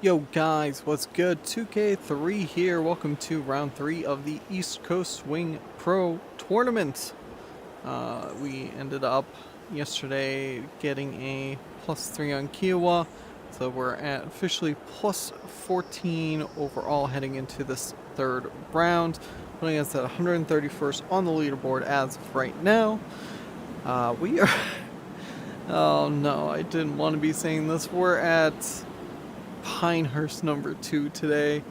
Yo guys, what's good? 2K3 here. Welcome to round 3 of the East Coast Swing Pro Tournament. We ended up yesterday getting a +3 on Kiowa, so we're at officially +14 overall heading into this third round, putting us at 131st on the leaderboard as of right now. We are... Oh no, I didn't want to be saying this. We're at Pinehurst number 2 today.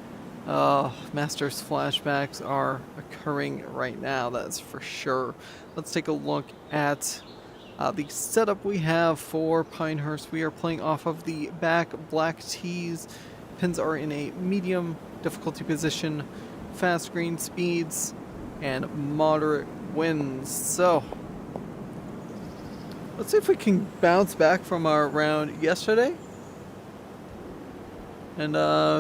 Masters flashbacks are occurring right now, that's for sure. Let's take a look at the setup we have for Pinehurst. We are playing off of the back black tees. Pins are in a medium difficulty position, fast green speeds, and moderate winds. So, let's see if we can bounce back from our round yesterday. And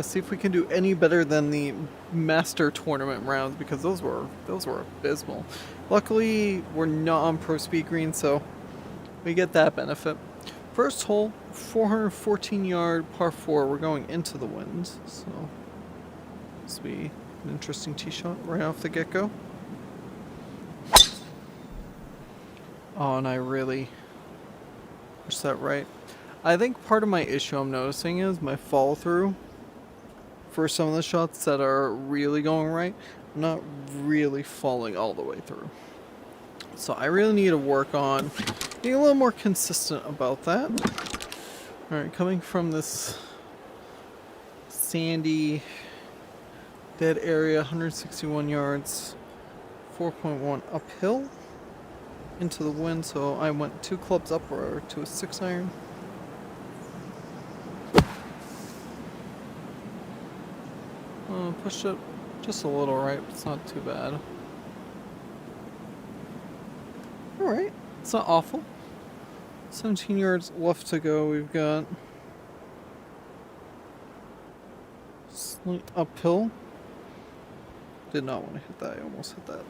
see if we can do any better than the Master Tournament rounds, because those were abysmal. Luckily, we're not on Pro Speed Green, so we get that benefit. First hole, 414-yard par 4. We're going into the wind, so this will be an interesting tee shot right off the get-go. Oh, and I really pushed that right. I think part of my issue I'm noticing is my follow through for some of the shots that are really going right. I'm not really falling all the way through. So I really need to work on being a little more consistent about that. Alright, coming from this sandy, dead area, 161 yards, 4.1 uphill into the wind. So I went 2 clubs upward to a 6-iron. Pushed it just a little right, but it's not too bad. Alright, it's not awful. 17 yards left to go. We've got slight uphill. Did not want to hit that. I almost hit that.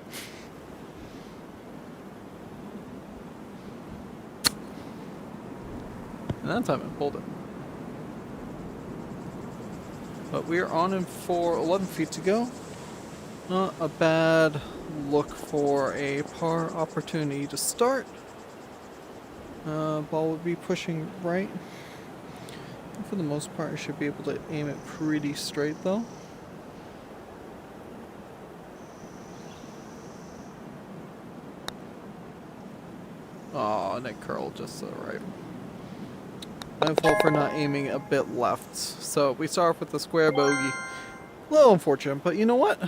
And that time I pulled it. But we are on in for 11 feet to go. Not a bad look for a par opportunity to start. Ball would be pushing right. And for the most part, I should be able to aim it pretty straight though. Oh, Nick curled just to the right. My fault for not aiming a bit left. So we start off with the square bogey. A little unfortunate, but you know what?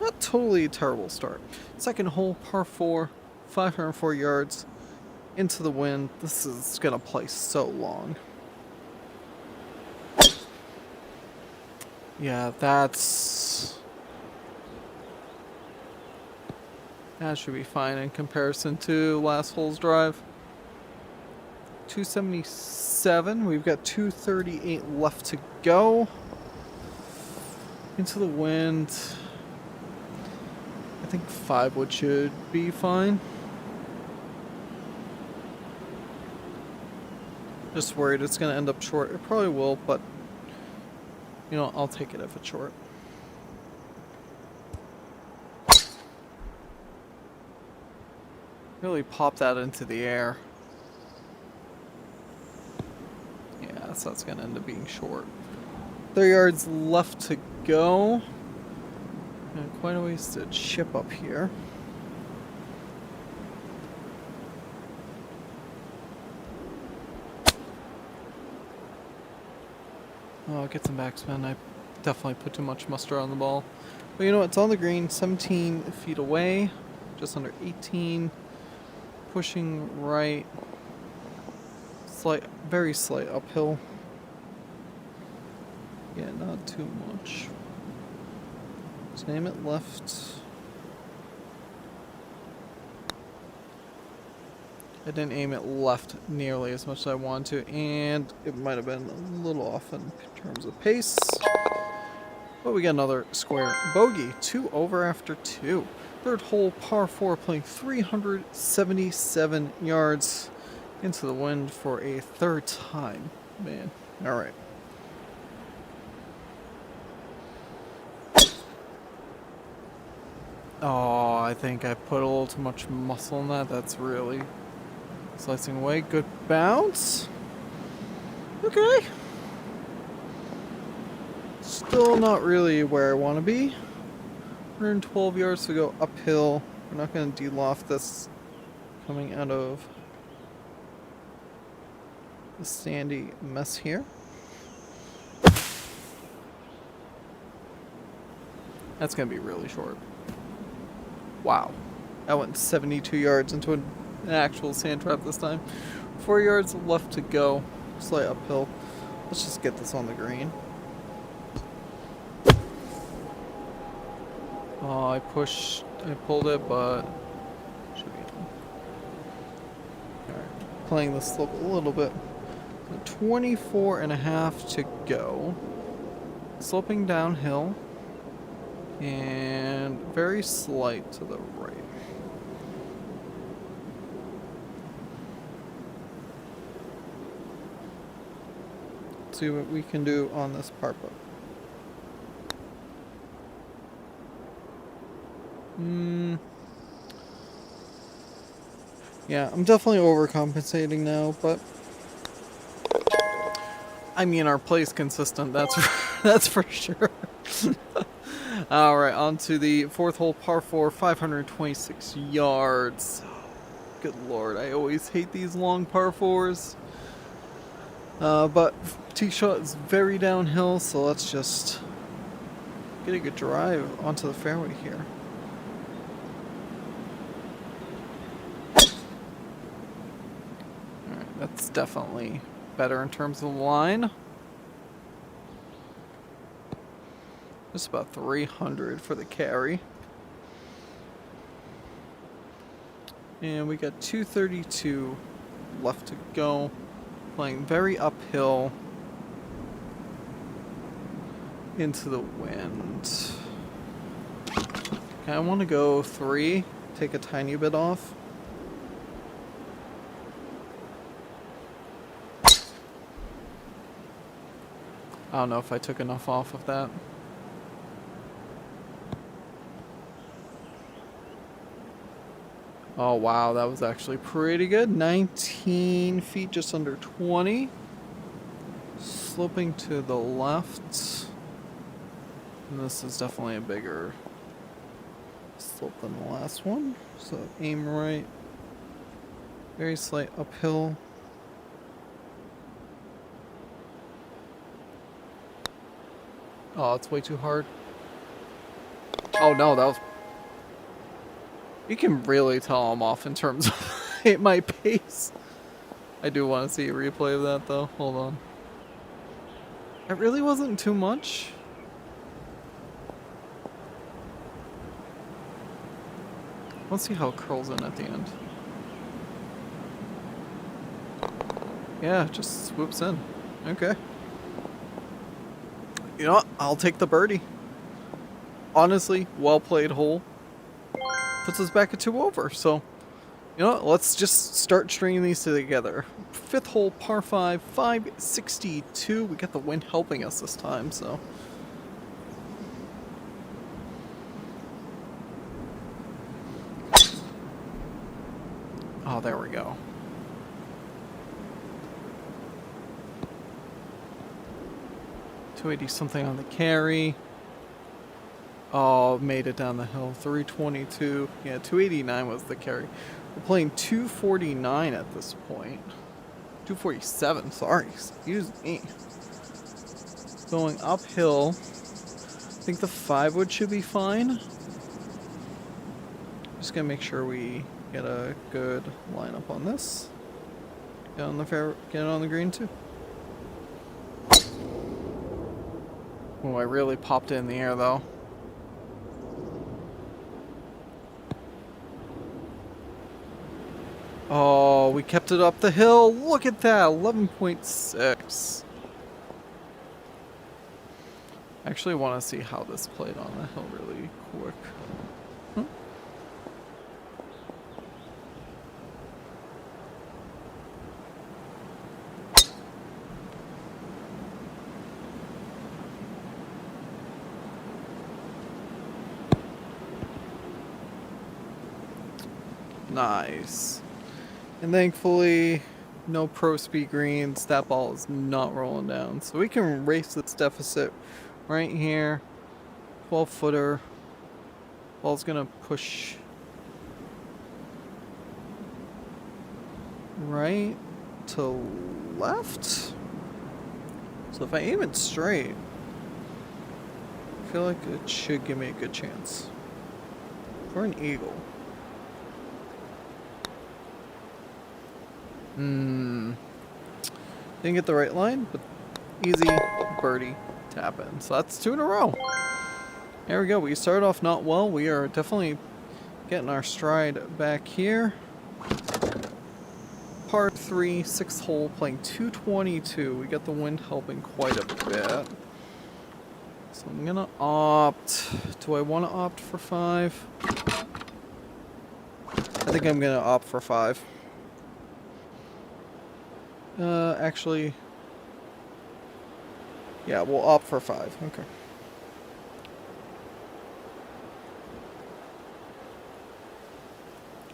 Not totally a terrible start. Second hole, par 4, 504 yards into the wind. This is gonna play so long. Yeah, that should be fine in comparison to last hole's drive. 277. We've got 238 left to go. Into the wind. I think 5 wood should be fine. Just worried it's going to end up short. It probably will, but you know, I'll take it if it's short. Really pop that into the air. So that's going to end up being short. 3 yards left to go. And quite a ways to chip up here. Oh, get some backspin. I definitely put too much muster on the ball. But you know what? It's on the green, 17 feet away. Just under 18. Pushing right. Very slight uphill. Yeah, not too much. Just aim it left. I didn't aim it left nearly as much as I wanted to, and it might have been a little off in terms of pace. But we got another square bogey. 2 over after 2. Third hole, par 4, playing 377 yards into the wind for a third time. Man, alright. Oh, I think I put a little too much muscle in that. That's really slicing away. Good bounce. Okay. Still not really where I want to be. 112 yards to go uphill. We're not going to de-loft this coming out of the sandy mess here. That's going to be really short. Wow. That went 72 yards into an actual sand trap this time. 4 yards left to go. Slight uphill. Let's just get this on the green. Oh, I pulled it, but should be done. Alright, playing the slope a little bit. 24 and a half to go. Sloping downhill. And very slight to the right. Let's see what we can do on this par putt. Yeah, I'm definitely overcompensating now, but I mean, our play's consistent. That's for sure. All right, on to the fourth hole, par 4, 526 yards. Good lord, I always hate these long par 4s. But tee shot is very downhill, so let's just get a good drive onto the fairway here. Alright, that's definitely better in terms of the line. Just about 300 for the carry. And we got 232 left to go. Playing very uphill into the wind. Okay, I want to go 3, take a tiny bit off. I don't know if I took enough off of that. Oh wow, that was actually pretty good. 19 feet, just under 20. Sloping to the left. And this is definitely a bigger slope than the last one. So aim right. Very slight uphill. Oh, it's way too hard. Oh no, that was... You can really tell I'm off in terms of my pace. I do want to see a replay of that though. Hold on. It really wasn't too much. Let's see how it curls in at the end. Yeah, just swoops in. Okay. You know what? I'll take the birdie. Honestly, well played hole. Puts us back at 2 over. So, you know what? Let's just start stringing these together. 5th hole, par 5, 562. We got the wind helping us this time, so. Oh, there we go. .280 something on the carry. Oh, made it down the hill. 322. Yeah, 289 was the carry. We're playing 249 at this point. 247, sorry. Excuse me. Going uphill. I think the 5-wood should be fine. Just gonna make sure we get a good lineup on this. Get on the fair, get it on the green too. Oh, I really popped it in the air though. Oh, we kept it up the hill. Look at that, 11.6. I actually want to see how this played on the hill really quick. Nice. And thankfully, no pro speed greens. That ball is not rolling down. So we can race this deficit right here. 12-footer. Ball's gonna push right to left. So if I aim it straight, I feel like it should give me a good chance. For an eagle. Didn't get the right line, but easy birdie tap in. So that's 2 in a row. There we go. We started off not well. We are definitely getting our stride back here. Par 3, 6th hole, playing 222. We got the wind helping quite a bit. So I'm gonna opt. Do I want to opt for 5? I think I'm gonna opt for 5. Actually, yeah, we'll opt for 5. Okay.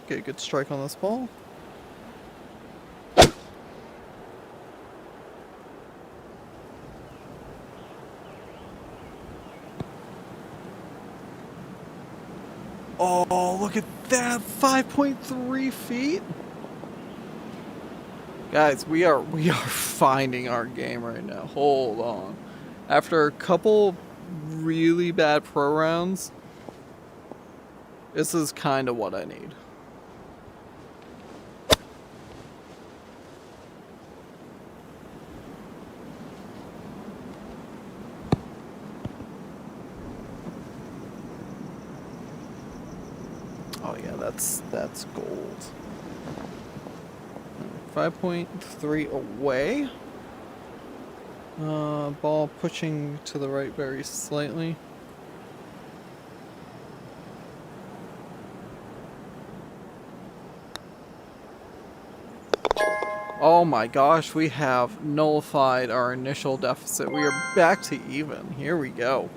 Get a good strike on this ball. Oh, look at that! 5.3 feet. Guys, we are finding our game right now. Hold on. After a couple really bad pro rounds, this is kind of what I need. Oh yeah, that's gold. 5.3 away. Ball pushing to the right very slightly. Oh my gosh, we have nullified our initial deficit. We are back to even. Here we go.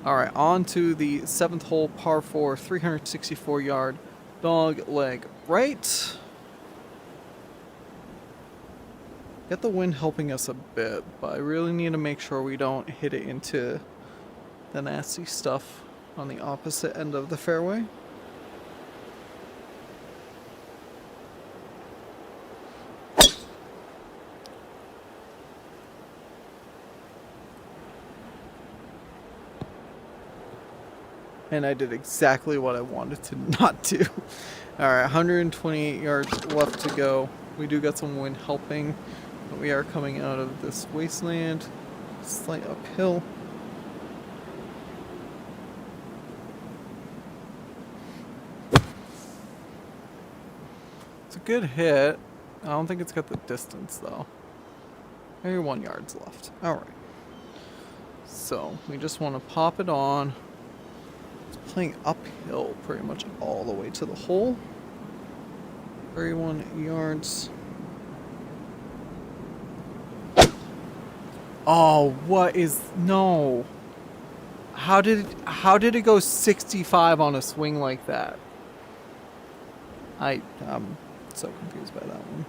Alright, on to the 7th hole, par 4, 364 yard, dog leg right. Get the wind helping us a bit, but I really need to make sure we don't hit it into the nasty stuff on the opposite end of the fairway. And I did exactly what I wanted to not do. Alright, 128 yards left to go. We do got some wind helping, but we are coming out of this wasteland. Slight uphill. It's a good hit. I don't think it's got the distance though. 31 yards left. Alright. So, we just want to pop it on. It's playing uphill pretty much all the way to the hole. 31 yards. Oh, what is... No. How did it go 65 on a swing like that? I'm so confused by that one.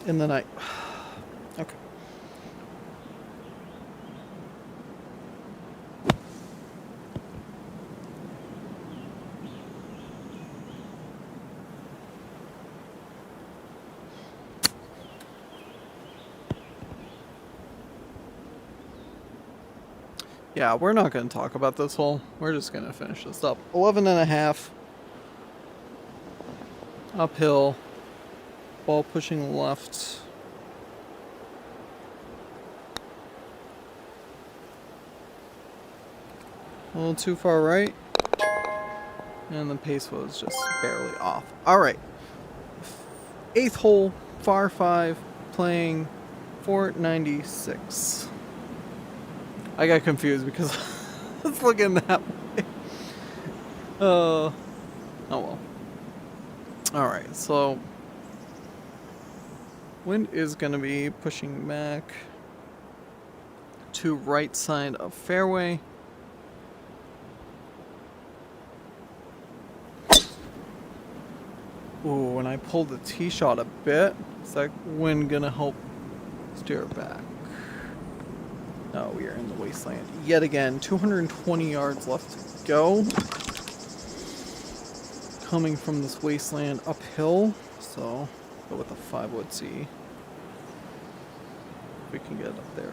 And then okay. Yeah, we're not going to talk about this hole. We're just going to finish this up. 11 and a half. Uphill. Ball pushing left. A little too far right. And the pace was just barely off. Alright. 8th hole, par 5, playing 496. I got confused because I was looking that way. Oh well. Alright, so wind is going to be pushing back to right side of fairway. Ooh, and I pulled the tee shot a bit. Is that wind gonna help steer it back? No, we are in the wasteland yet again. 220 yards left to go. Coming from this wasteland uphill, so go with a 5-wood C. We can get it up there.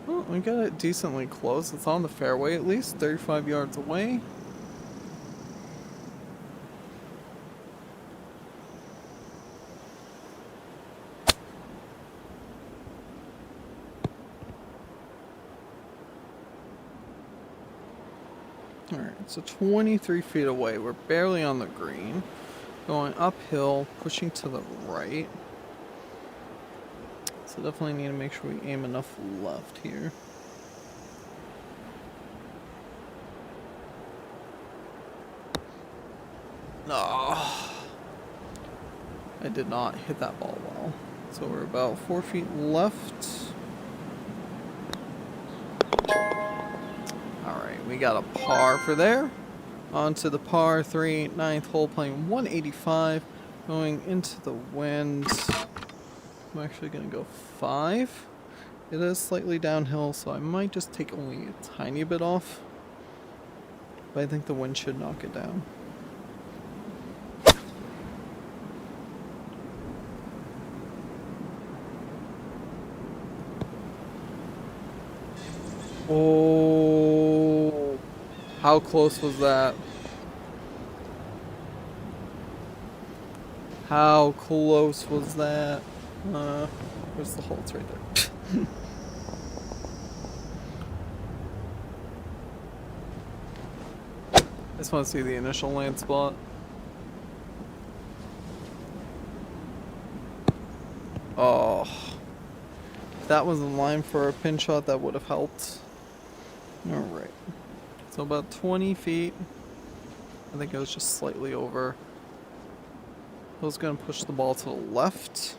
Well, we got it decently close. It's on the fairway at least, 35 yards away. Alright, so 23 feet away. We're barely on the green. Going uphill, pushing to the right. So definitely need to make sure we aim enough left here. Oh, I did not hit that ball well. So we're about 4 feet left. Alright, we got a par for there. On to the par 3, 9th hole, playing 185. Going into the wind. I'm actually going to go 5. It is slightly downhill, so I might just take only a tiny bit off. But I think the wind should knock it down. Oh, how close was that? How close was that? Where's the hole? It's right there. I just want to see the initial land spot. Oh, if that was in line for a pin shot, that would have helped. Alright, so about 20 feet. I think it was just slightly over. I was going to push the ball to the left.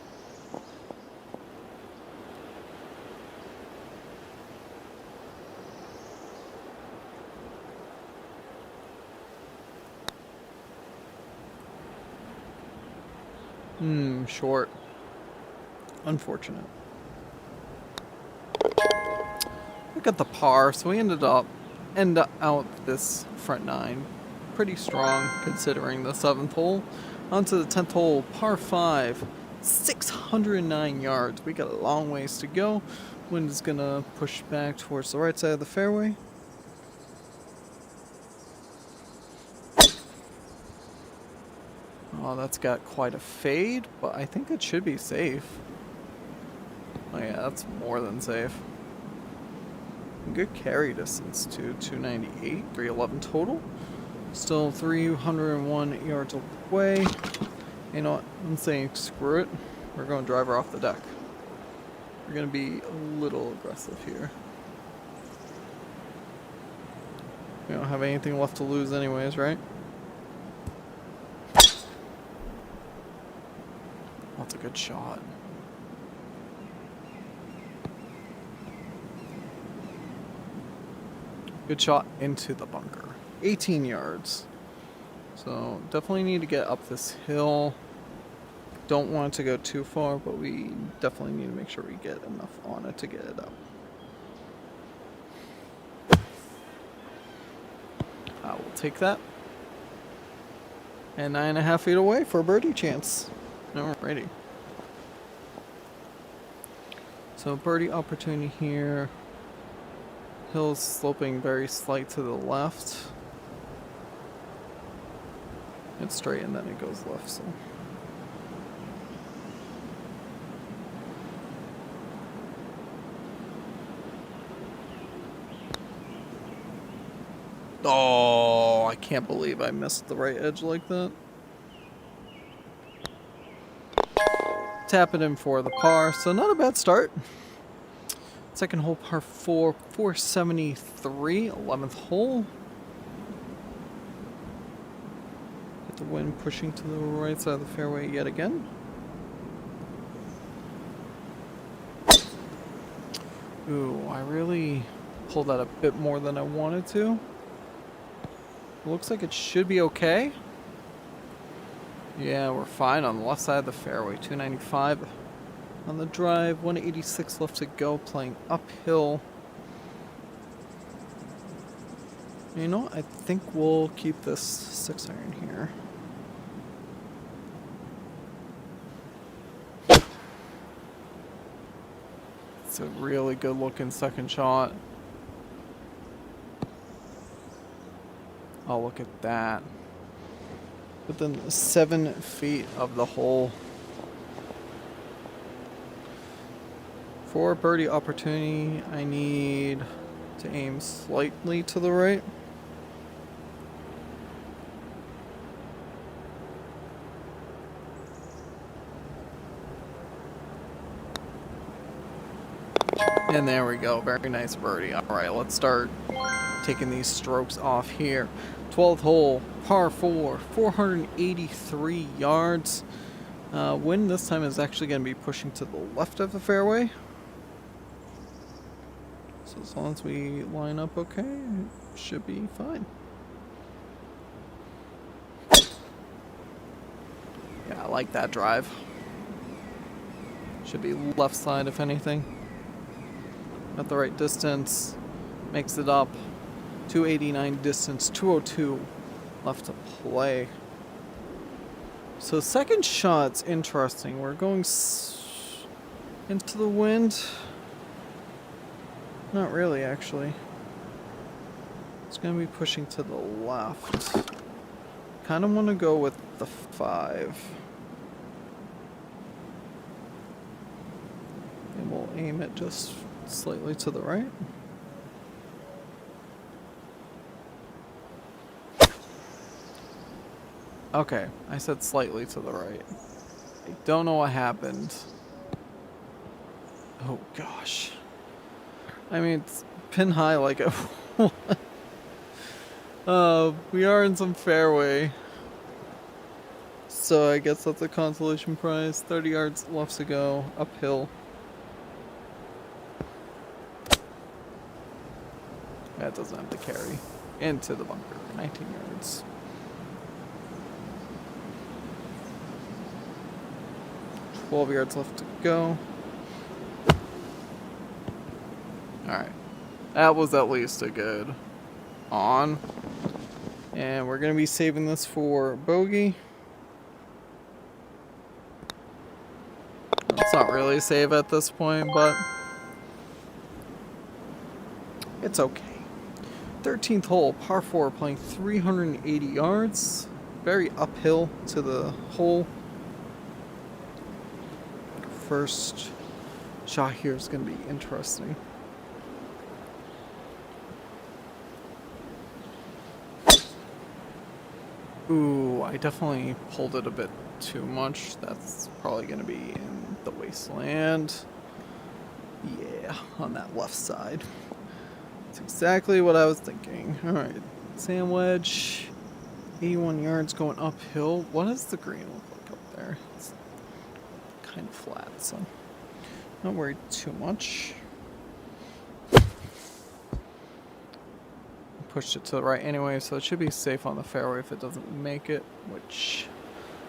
Short. Unfortunate. Look at the par. So we end out this front 9 pretty strong considering the 7th hole. Onto the 10th hole, par 5, 609 yards. We got a long ways to go. Wind is gonna push back towards the right side of the fairway. Oh, that's got quite a fade, but I think it should be safe. Oh yeah, that's more than safe. Good carry distance too, 298, 311 total. Still 301 yards away. You know what? I'm saying screw it. We're going driver off the deck. We're going to be a little aggressive here. We don't have anything left to lose anyways, right? That's a good shot. Good shot into the bunker. 18 yards. So definitely need to get up this hill. Don't want it to go too far, but we definitely need to make sure we get enough on it to get it up. I will take that. And 9.5 feet away for a birdie chance. Alrighty. So birdie opportunity here. Hill's sloping very slight to the left. It's straight and then it goes left, so. Oh, I can't believe I missed the right edge like that. Tap it in for the par, so not a bad start. Second hole, par 4, 473, 11th hole. Get the wind pushing to the right side of the fairway yet again. Ooh, I really pulled that a bit more than I wanted to. Looks like it should be okay. Yeah, we're fine on the left side of the fairway. 295 on the drive, 186 left to go, playing uphill. You know, I think we'll keep this 6-iron here. It's a really good looking second shot. Oh, look at that. Within 7 feet of the hole. For birdie opportunity, I need to aim slightly to the right. And there we go. Very nice birdie. Alright, let's start taking these strokes off here. 12th hole, par 4, 483 yards. Wind this time is actually going to be pushing to the left of the fairway. So as long as we line up okay, it should be fine. Yeah, I like that drive. Should be left side if anything. At the right distance. Makes it up. 289 distance, 202 left to play. So second shot's interesting. We're going into the wind. Not really, actually. It's going to be pushing to the left. Kind of want to go with the 5. And we'll aim it just slightly to the right. Okay, I said slightly to the right. I don't know what happened. Oh gosh. I mean, it's pin high like a we are in some fairway. So I guess that's a consolation prize. 30 yards left to go, uphill. That doesn't have to carry. Into the bunker, 19 yards. $12 yards left to go. Alright. That was at least a good on. And we're going to be saving this for bogey. It's not really a save at this point, but it's okay. 13th hole, par 4, playing 380 yards. Very uphill to the hole. First shot here is going to be interesting. Ooh, I definitely pulled it a bit too much. That's probably going to be in the wasteland. Yeah, on that left side. That's exactly what I was thinking. Alright, sand wedge. 81 yards going uphill. What does the green look like up there? It's kind of flat, so not worried too much. Pushed it to the right anyway, so it should be safe on the fairway if it doesn't make it, which,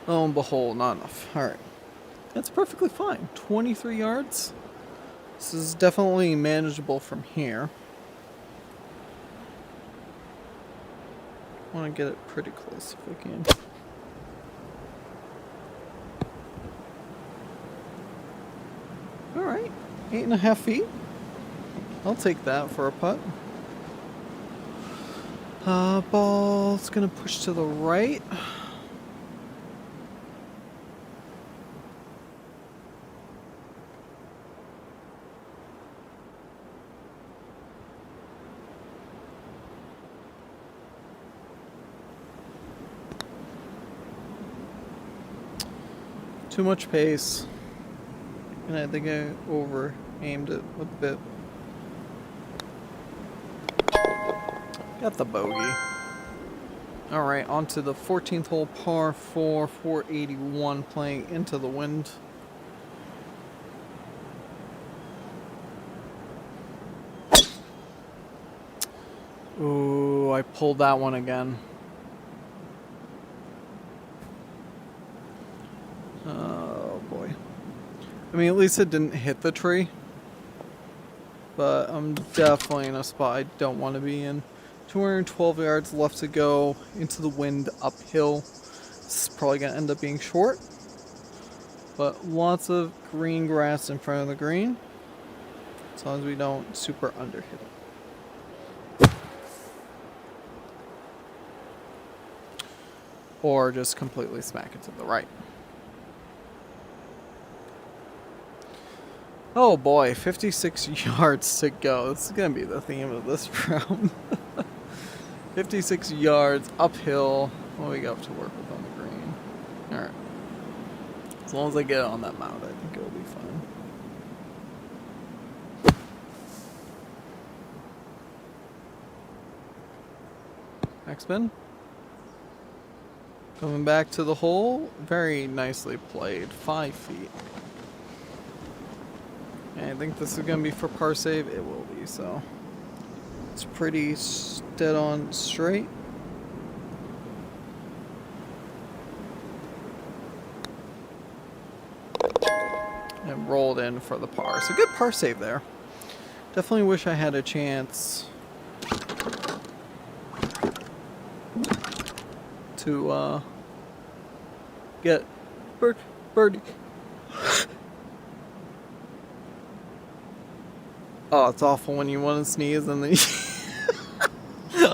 lo and behold, not enough. Alright, that's perfectly fine. 23 yards. This is definitely manageable from here. I want to get it pretty close if we can. Alright, 8.5 feet. I'll take that for a putt. Ball's gonna push to the right. Too much pace. And I think I over aimed it a bit. Got the bogey. Alright, on to the 14th hole, par 4, 481, playing into the wind. Ooh, I pulled that one again. Oh boy. I mean, at least it didn't hit the tree. But I'm definitely in a spot I don't want to be in. 212 yards left to go into the wind uphill. This is probably going to end up being short. But lots of green grass in front of the green. As long as we don't super underhit it. Or just completely smack it to the right. Oh boy, 56 yards to go. This is going to be the theme of this round. 56 yards uphill. What do we got to work with on the green? Alright. As long as I get it on that mound, I think it'll be fine. Backspin. Coming back to the hole. Very nicely played. 5 feet. And I think this is going to be for par save. It will be, so. It's pretty dead on straight. And rolled in for the par. So good par save there. Definitely wish I had a chance to get birdie. Oh, it's awful when you want to sneeze and then you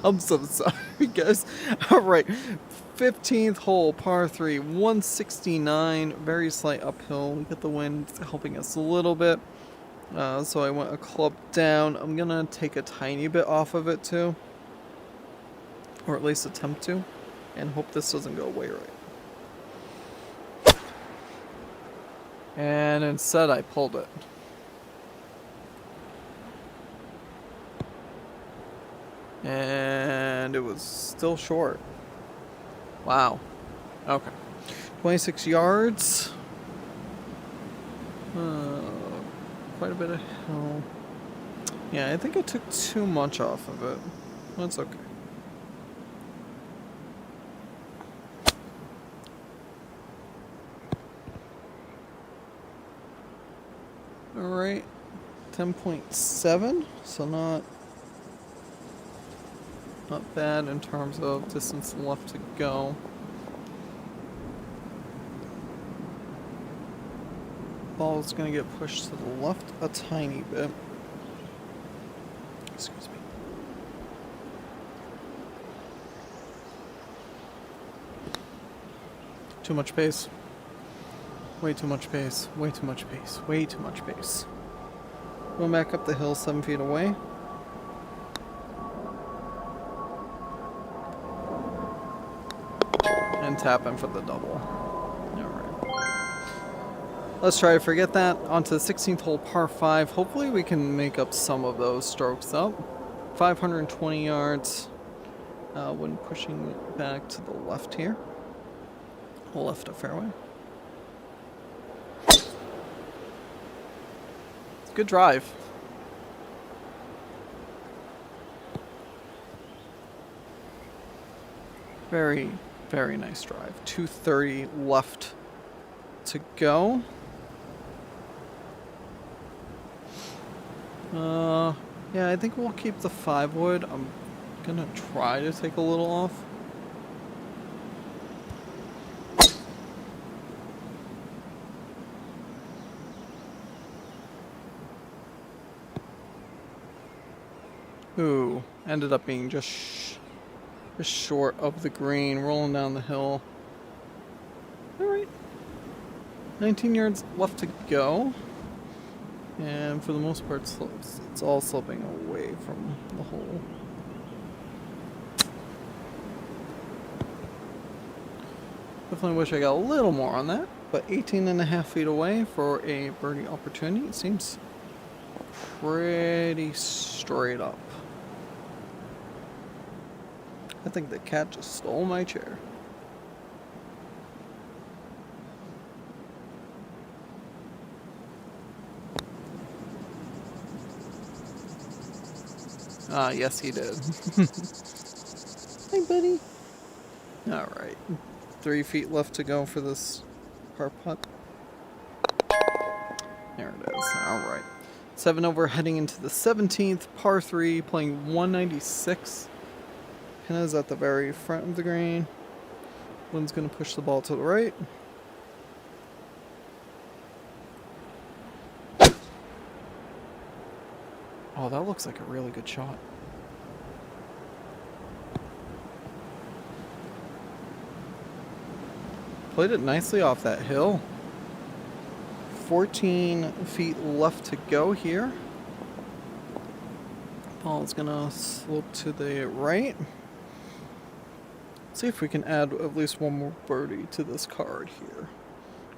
I'm so sorry, guys. Alright. 15th hole, par 3, 169. Very slight uphill. We get the wind helping us a little bit. So I went a club down. I'm going to take a tiny bit off of it too. Or at least attempt to. And hope this doesn't go away right. And instead I pulled it. And it was still short. Wow. Okay. 26 yards. Quite a bit of hill. Yeah, I think I took too much off of it. That's okay. Alright. 10.7. So not bad in terms of distance left to go. Ball's gonna get pushed to the left a tiny bit. Excuse me. Too much pace. Way too much pace. Way too much pace. Way too much pace. Going back up the hill 7 feet away. And tapping for the double. Alright. Let's try to forget that. On to the 16th hole, par 5. Hopefully we can make up some of those strokes up. 520 yards when pushing it back to the left here. Left of fairway. Good drive. Very, very nice drive. 230 left to go. Yeah, I think we'll keep the 5 wood. I'm gonna try to take a little off. Ooh, ended up being just short of the green, rolling down the hill. Alright. 19 yards left to go. And for the most part, it's all sloping away from the hole. Definitely wish I got a little more on that. But 18.5 feet away for a birdie opportunity. It seems pretty straight up. I think the cat just stole my chair. Yes, he did. Hey, buddy. All right. 3 feet left to go for this par putt. There it is. All right. 7 over, heading into the 17th, par 3, playing 196. Pin is at the very front of the green. Wind's going to push the ball to the right. Oh, that looks like a really good shot. Played it nicely off that hill. 14 feet left to go here. Ball's gonna slope to the right. See if we can add at least one more birdie to this card here.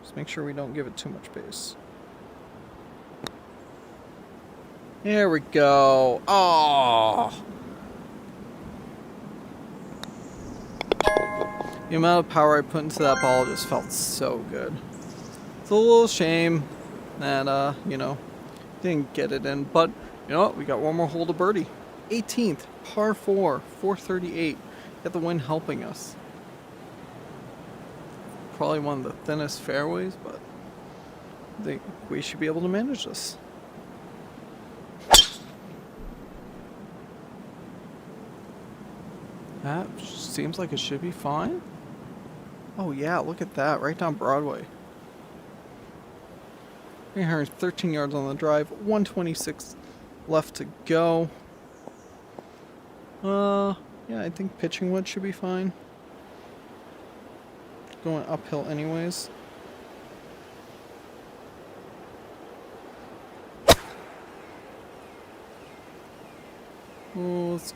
Just make sure we don't give it too much base. There we go. Oh! The amount of power I put into that ball just felt so good. It's a little shame that, didn't get it in. But, you know what? We got one more hole to birdie. 18th, par 4, 438. Got the wind helping us. Probably one of the thinnest fairways, but I think we should be able to manage this. That seems like it should be fine. Oh yeah, look at that, right down Broadway. 313 yards on the drive, 126 left to go. Yeah, I think pitching wedge should be fine. Going uphill anyways. Oh, it's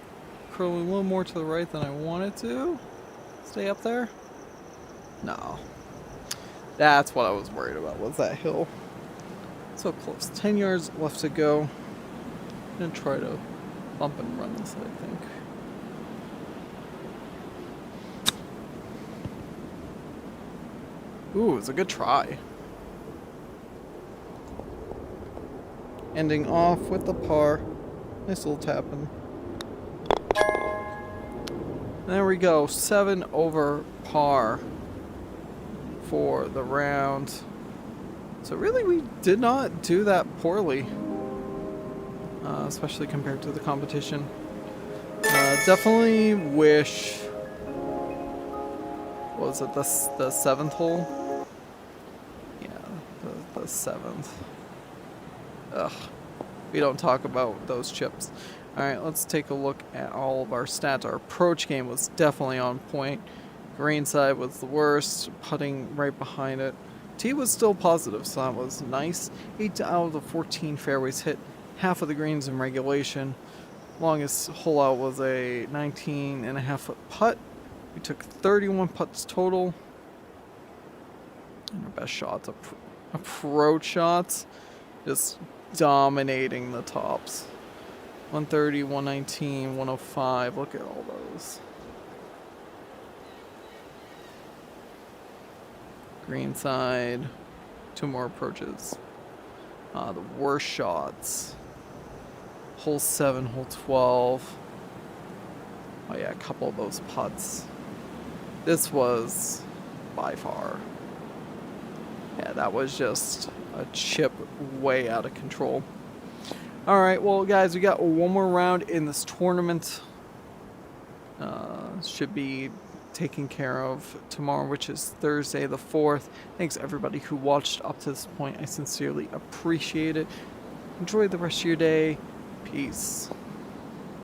curling a little more to the right than I wanted to. Stay up there? No. That's what I was worried about, was that hill. So close. 10 yards left to go. I'm going to try to bump and run this, I think. Ooh, it's a good try. Ending off with the par. Nice little tapping. There we go. 7 over par for the round. So really we did not do that poorly. Especially compared to the competition. Definitely wish... What was it? The 7th hole? Yeah, the 7th. Ugh. We don't talk about those chips. Alright, let's take a look at all of our stats. Our approach game was definitely on point. Green side was the worst, putting right behind it. Tee was still positive, so that was nice. 8 out of the 14 fairways hit, half of the greens in regulation. Longest hole out was a 19.5-foot putt. We took 31 putts total. And our best shots, approach shots, just dominating the tops. 130, 119, 105. Look at all those. Green side. 2 more approaches. The worst shots. Hole 7, hole 12. Oh yeah, a couple of those putts. This was by far. Yeah, that was just a chip way out of control. Alright, well guys, we got one more round in this tournament. Should be taken care of tomorrow, which is Thursday the 4th. Thanks everybody who watched up to this point. I sincerely appreciate it. Enjoy the rest of your day. Peace.